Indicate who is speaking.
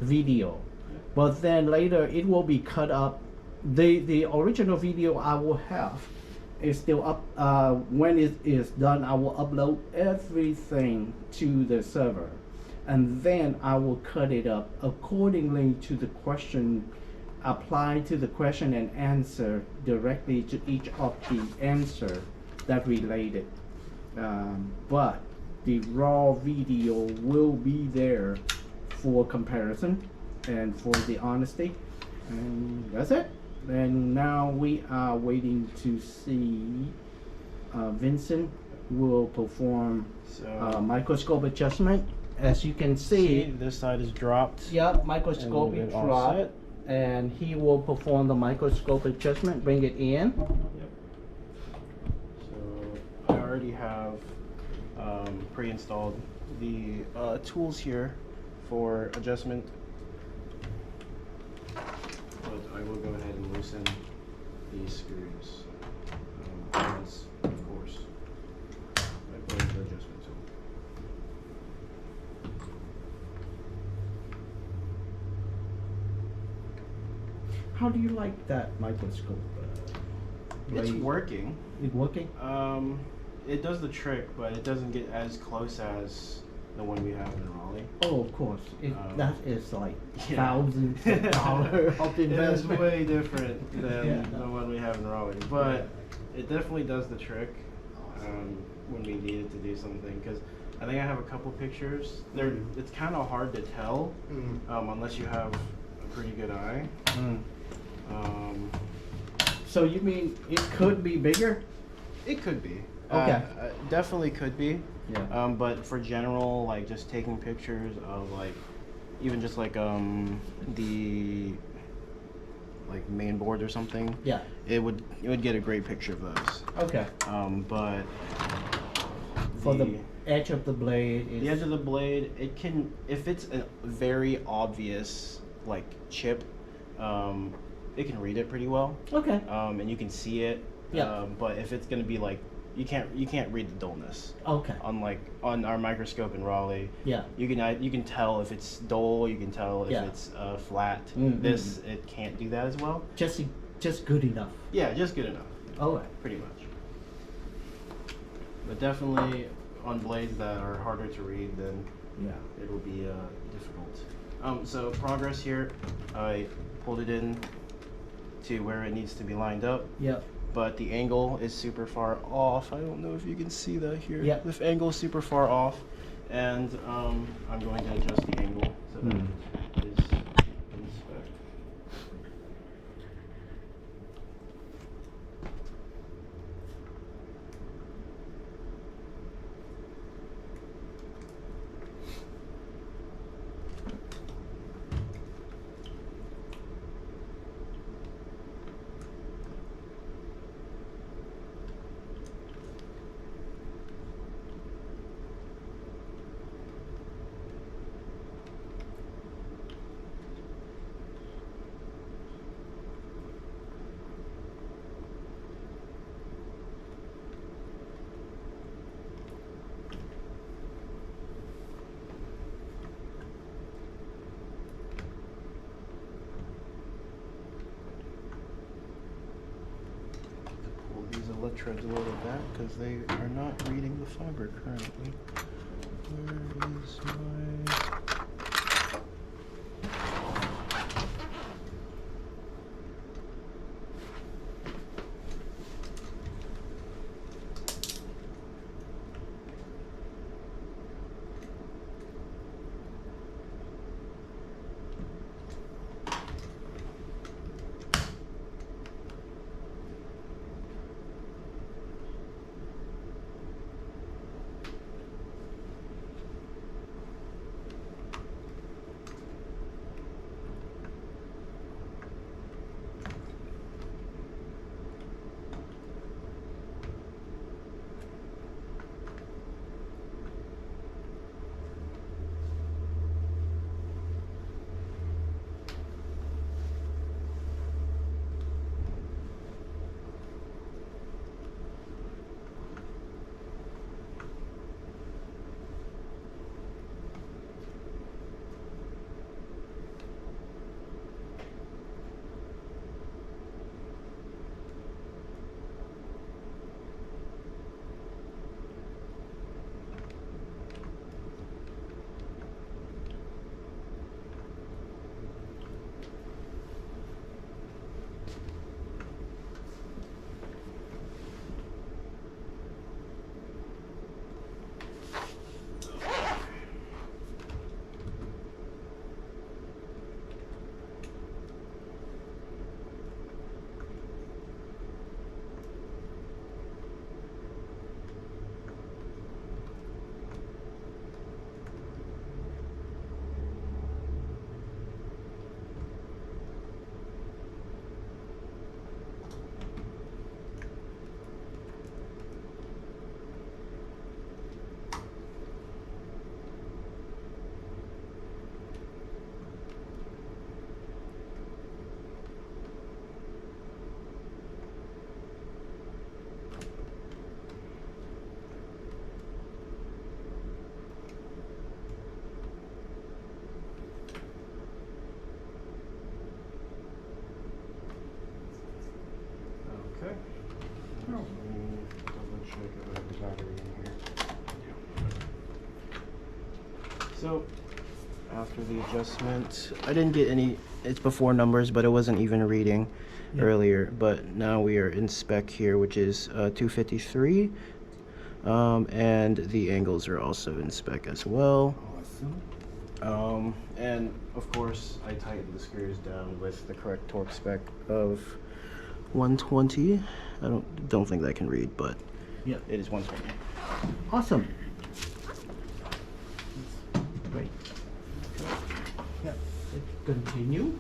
Speaker 1: video, but then later it will be cut up. The original video I will have is still up. When it is done, I will upload everything to the server, and then I will cut it up accordingly to the question, apply to the question and answer directly to each of the answer that related. But the raw video will be there for comparison and for the honesty, and that's it. And now we are waiting to see Vincent will perform microscope adjustment. As you can see,
Speaker 2: this side is dropped.
Speaker 1: Yep, microscope is dropped,
Speaker 2: offset.
Speaker 1: and he will perform the microscope adjustment, bring it in.
Speaker 2: Yep. So I already have pre-installed the tools here for adjustment. But I will go ahead and loosen these screws. As, of course, I put in the adjustment tool.
Speaker 1: How do you like that microscope?
Speaker 2: It's working.
Speaker 1: It's working?
Speaker 2: It does the trick, but it doesn't get as close as the one we have in Raleigh.
Speaker 1: Oh, of course. That is like
Speaker 2: Yeah.
Speaker 1: thousands of dollars of
Speaker 2: It's
Speaker 1: investment.
Speaker 2: way different than
Speaker 1: Yeah.
Speaker 2: the one we have in Raleigh, but it definitely does the trick when we needed to do something. Because I think I have a couple pictures. It's kind of hard to tell unless you have a pretty good eye.
Speaker 1: So you mean it could be bigger?
Speaker 2: It could be.
Speaker 1: Okay.
Speaker 2: Definitely could be.
Speaker 1: Yeah.
Speaker 2: But for general, like just taking pictures of like, even just like the like main board or something.
Speaker 1: Yeah.
Speaker 2: It would get a great picture of those.
Speaker 1: Okay.
Speaker 2: But
Speaker 1: For the edge of the blade is...
Speaker 2: the edge of the blade, it can, if it's a very obvious like chip, it can read it pretty well.
Speaker 1: Okay.
Speaker 2: And you can see it.
Speaker 1: Yeah.
Speaker 2: But if it's gonna be like, you can't read the dullness.
Speaker 1: Okay.
Speaker 2: Unlike on our microscope in Raleigh,
Speaker 1: Yeah.
Speaker 2: you can tell if it's dull. You can tell if it's flat. This it can't do that as well.
Speaker 1: Just good enough.
Speaker 2: Yeah, just good enough.
Speaker 1: All right.
Speaker 2: Pretty much. But definitely on blades that are harder to read, then it will be difficult. So progress here, I pulled it in to where it needs to be lined up.
Speaker 1: Yep.
Speaker 2: But the angle is super far off. I don't know if you can see that here.
Speaker 1: Yeah.
Speaker 2: The angle is super far off, and I'm going to adjust the angle so that it is in spec. These electrodes a little back because they are not reading the fiber currently. Where is my... So after the adjustment, I didn't get any, it's before numbers, but it wasn't even reading earlier. But now we are in spec here, which is 253. And the angles are also in spec as well.
Speaker 1: Awesome.
Speaker 2: And of course, I tightened the screws down with the correct torque spec of 120. I don't think that can read, but
Speaker 1: Yeah.
Speaker 2: it is 120.
Speaker 1: Awesome. Great. Yeah. Let's continue.